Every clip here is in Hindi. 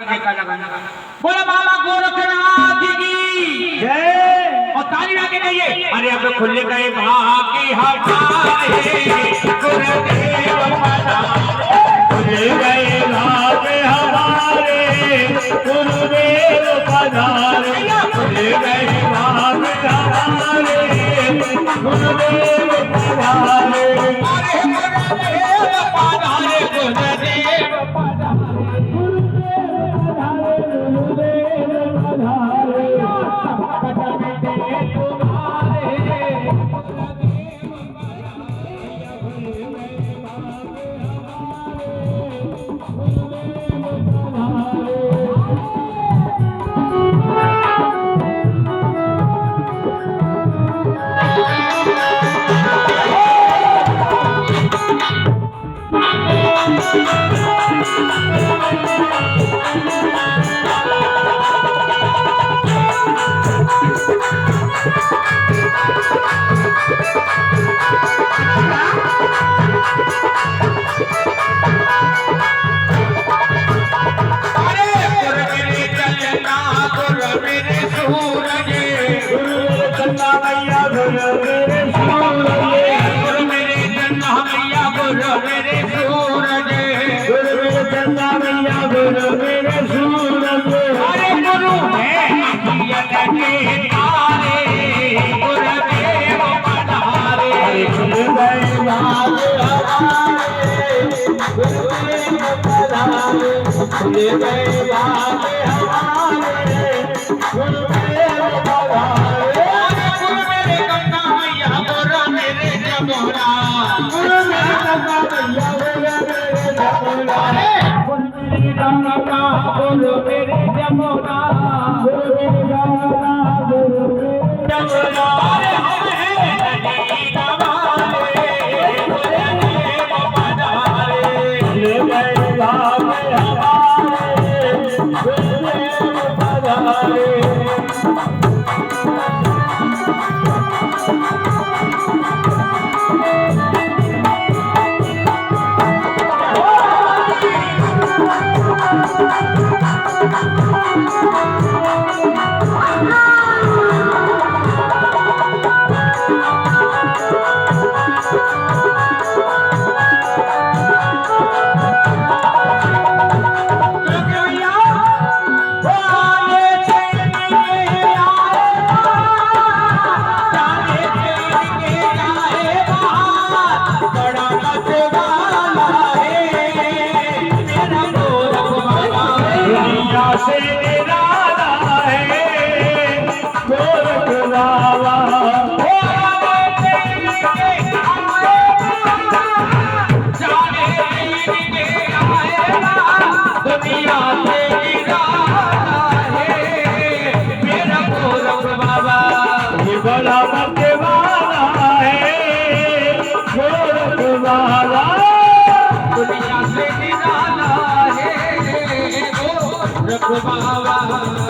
देखा लगा बोला बाबा गोरखनाथ की जय और ताली आके कहिए अरे अब खुल गए भाग्य हमारे गुरुदेव पधारे खुल गए भाग्य हमारे गुरुदेव पधारे खुल गए भाग्य हमारे गुरुदेव पधारे अरे गुरुदेव पधारे गुरुदेव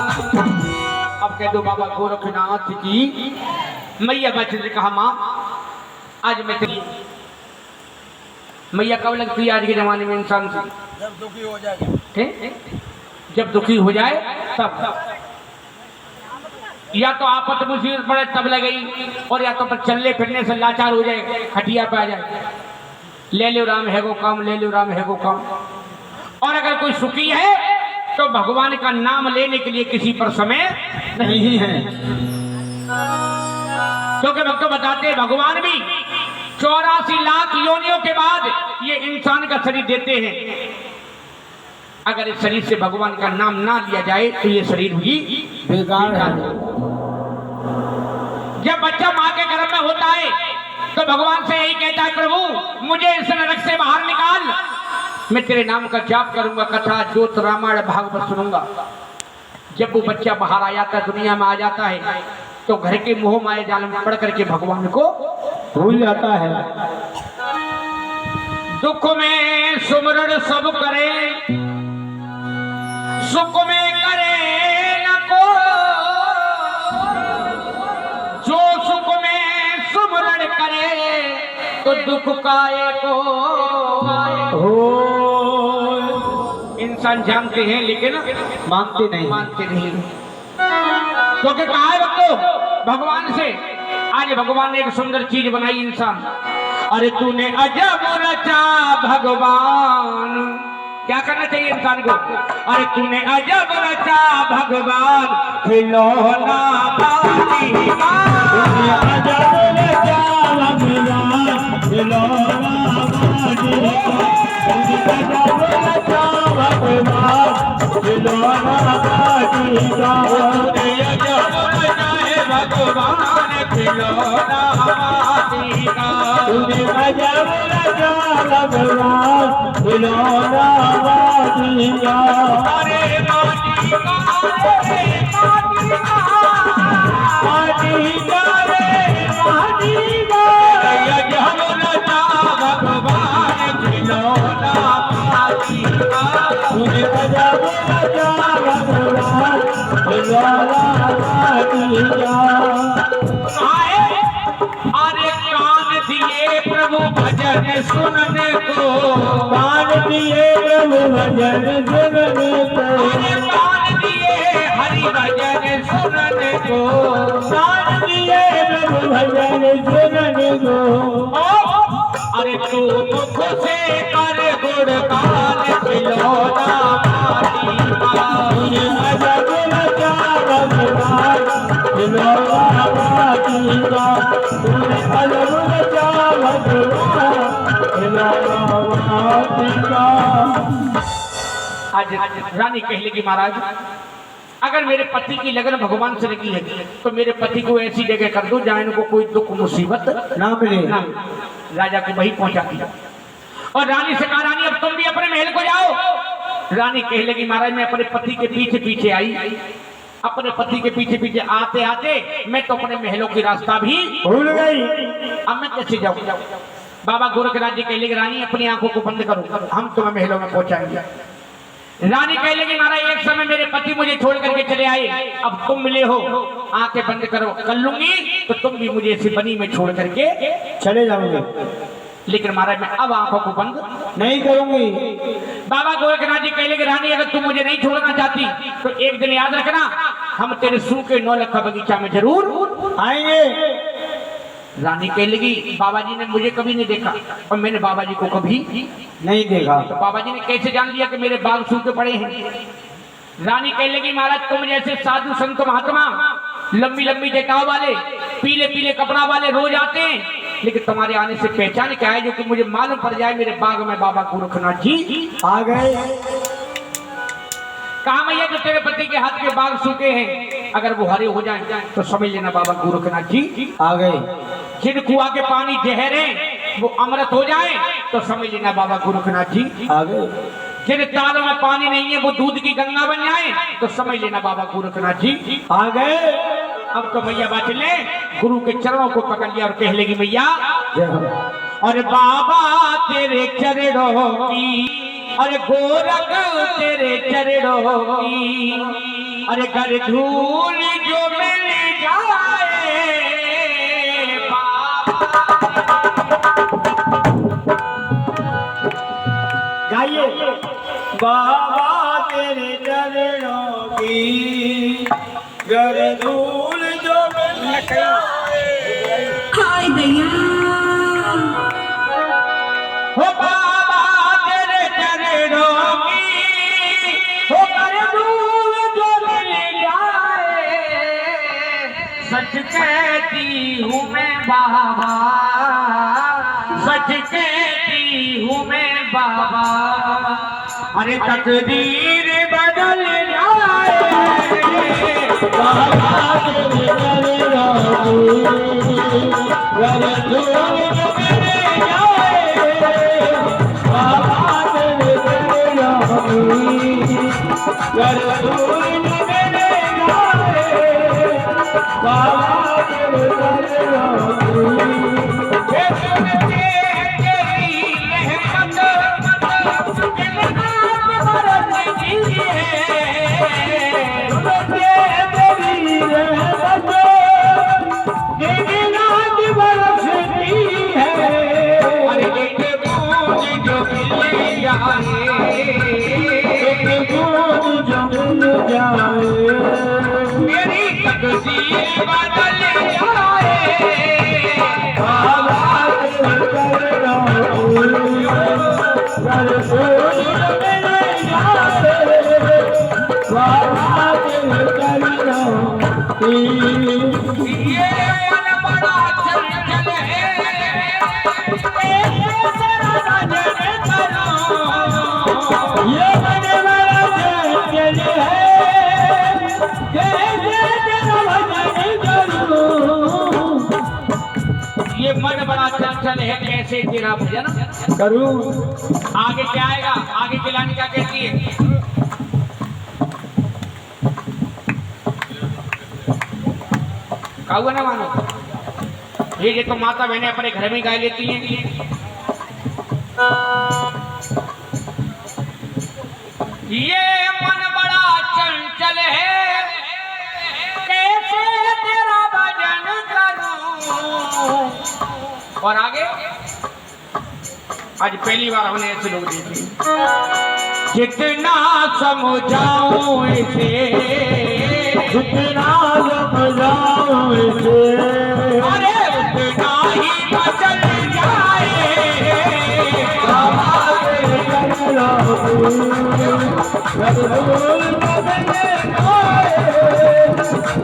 अब कह दो बाबा गोरखनाथ की मैया बच्चे ने कहा माँ आज मैं तेरी मैया कब लगती है आज के जमाने में इंसान से जब दुखी हो जाएगा जब दुखी हो जाए तब या तो आपत मुसीबत पड़े तब लगेगी और या तो पर चलने फिरने से लाचार हो जाए खटिया पे आ जाए ले लो राम है वो काम ले लो राम है वो काम और अगर कोई सुखी है तो भगवान का नाम लेने के लिए किसी पर समय नहीं है क्योंकि भक्त बताते भगवान भी 84 लाख योनियों के बाद ये इंसान का शरीर देते हैं अगर इस शरीर से भगवान का नाम ना लिया जाए तो ये शरीर भी बेकार है जब बच्चा माँ के गर्भ में होता है तो भगवान से यही कहता है प्रभु मुझे इस नरक से बाहर निकाल मैं तेरे नाम का जाप करूंगा कथा ज्योत रामायण भागवत सुनूंगा जब वो बच्चा बाहर आ जाता है दुनिया में आ जाता है तो घर के मोह माया जाल में पड़ करके भगवान को भूल जाता है दुख में सुमरण सब करे सुख में करे न को जो सुख में सुमरण करे तो दुख काए को हो इंसान जानते हैं लेकिन मानते नहीं। मानते नहीं। क्योंकि कहा है भक्तों भगवान से, आज भगवान ने एक सुंदर चीज बनाई इंसान। अरे तूने अजब रचा भगवान, क्या करना चाहिए इंसान को? अरे तूने अजब रचा भगवान, खिलौना बाजी का। तूने अजब रचा भगवान, खिलौना बाजी का। तूने अजब रचा भगवान, खिलौना बाजी का। तूने अजब रचा है भगवान, खिलौना बाजी का। तूने अजब रचा भगवान, खिलौना बाजी का। अरे बाजी का, अरे बाजी का, बाजी का रे बाजी का। अजब रचा भगवान, खिलौना बाजी का। तूने अजब रचा भगवान, खिलौना बाजी का। अरे कान दिए प्रभु भजन सुनने को, कान दिए प्रभु भजन सुनने को। अरे कान दिए हरि भजन सुनने को। कान दिए प्रभु भजन सुनने को। अरे तू मुख से कर गुणगान, खिलौना बाजी का। तूने अजब रचा भगवान, खिलौना बाजी का। तूने अजब रचा भगवान, खिलौना बाजी का। आज रानी कह लगी महाराज, अगर मेरे पति की लगन भगवान से लगी है तो मेरे पति को ऐसी जगह कर दो जहाँ इनको कोई दुख मुसीबत ना मिले। ना मिले। राजा को वही पहुंचा दिया और रानी से कहा, रानी अब तुम भी अपने महल को जाओ। रानी कह लगी महाराज मैं अपने पति के पीछे पीछे आई, अपने पति के पीछे पीछे आते आते मैं तो अपने महलों की रास्ता भी भूल गई। अब मैं कैसे जाऊँ? बाबा गोरखनाथ जी कह लगे, रानी अपनी आंखों को बंद करो, हम तुम्हें महलों में पहुंचाएंगे। रानी कह लगी, महाराज एक समय मेरे पति मुझे छोड़ करके चले आए, अब तुम मिले हो, आंखें बंद करो, कर लूंगी तो तुम भी मुझे इसी बनी में छोड़ करके चले जाओगे। लेकिन महाराज मैं अब आंखों को बंद नहीं करूंगी। बाबा गोरखनाथ जी कह लगे, रानी अगर तुम मुझे नहीं छोड़ना चाहती तो एक दिन याद रखना, हम तेरे सूखे 9 लख बगीचा में जरूर आएंगे। रानी कह लगी, बाबा जी ने मुझे कभी नहीं देखा और मैंने बाबा जी को कभी नहीं देखा। तो बाबा जी ने कैसे जान लिया कि मेरे बाग सूखे पड़े हैं? रानी कह लगी, महाराज तुम जैसे साधु संत महात्मा लंबी लंबी जटाओं वाले, पीले पीले कपड़ा वाले रोज आते हैं, लेकिन तुम्हारे आने से पहचान क्या है जो कि मुझे मालूम पड़ जाए मेरे बाग में बाबा गोरखनाथ जी आ गए। कहा मैया जो तेरे पति के हाथ के बाग सूखे हैं, अगर वो हरे हो जाएं तो समझ लेना बाबा गोरखनाथ जी आ गए। जिन कुआ के पानी जहर है वो अमृत हो जाए तो समझ लेना बाबा गोरखनाथ जी आ गए। जिन तालों में पानी नहीं है वो दूध की गंगा बन जाए तो समझ लेना बाबा गोरखनाथ जी आ गए। अब तो मैया बात ले गुरु के चरणों को पकड़ लिया और कह लेगी, मैया और बाबा तेरे चरणों की, अरे गोरख तेरे चरणों की, अरे घर धूल जो मिल जाए गाइए। बाबा तेरे चरणों की, घर धूल जो मिल जाए। हाय दैया हो बाबा तेरे चरणों की, हो घर धूल जो मिल जाए। सच कहती हूँ मैं बाबा, सच कहती हूँ मैं बाबा, अरे तकदीर बदल जाए। बाबा तेरे चरणों की, घर धूल जो मिल जाए। बाबा तेरे चरणों की, घर धूल जो मिल जाए। बाबा तेरे चरणों की। अरे जाए मेरी तकदीर बदल जाए बाबा दिल करना कर फूल मिल जाए बाबा दिल करना ये मन बड़ा चंचल है कैसे तेरा भजन करूं ये मन बड़ा चंचल है कैसे तेरा भजन करूं ये मन बड़ा चंचल है कैसे तेरा भजन करूं आगे क्या आएगा आगे की लाइन क्या कहती है काहुआ ना मानो ये तो माता बहनें अपने घर में गाय लेती हैं ये मन बड़ा चंचल है कैसे तेरा भजन करूं और आगे आज पहली बार हमने ऐसे लोग देखे जितना समझाऊं इसे जितना समझाऊं इसे अरे उतना ही बचल जाए बाबा दिल करना कर फूल मिल जाए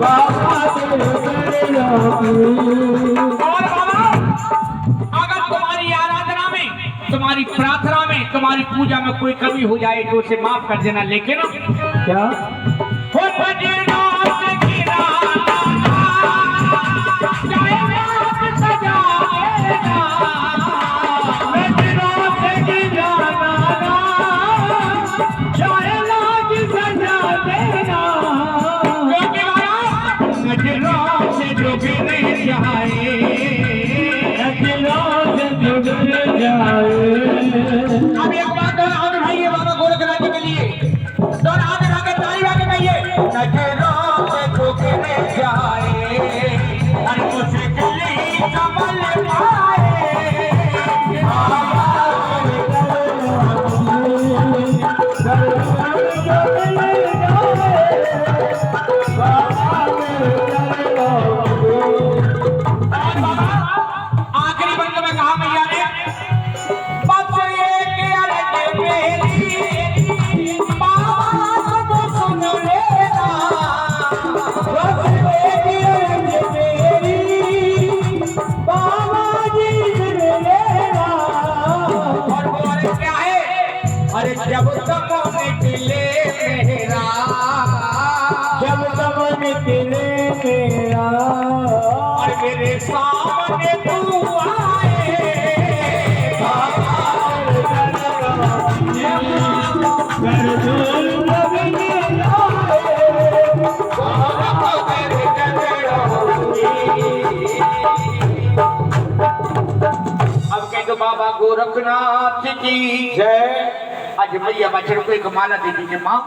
बाबा दिल करना और बाबा अगर तुम्हारी आराधना में तुम्हारी प्रार्थना में तुम्हारी पूजा में कोई कमी हो जाए तो उसे माफ कर देना लेकिन क्या हो बजना से गिरा जाए रात सजाएगा बजना से गिराना चाहे लाज सजा देना क्योंकि नजरों से जो गिर जाए दिलों से जुड़ जाए अब एक बात और भाई ये बाबा गोरखनाथ जी के लिए दोनों हाथ उठा के ताली बजा के कहिए नजरों से जो गिर जाए हर मुश्किल संभल पाए आखिरी बंद में कहा मैया ने बस एक अर्ज मेरी बात को सुन लेना बस एक अर्ज मेरी बाबा जी सुन लेना और वो अर्ज क्या है अरे जब तक निकले मेरा जब तक निकले मेरा और मेरे सामने तू आए कर दूर लगने अब कह दो बाबा गोरखनाथ की जय आज भैया बच्चे को एक माला दे दीजिए माँ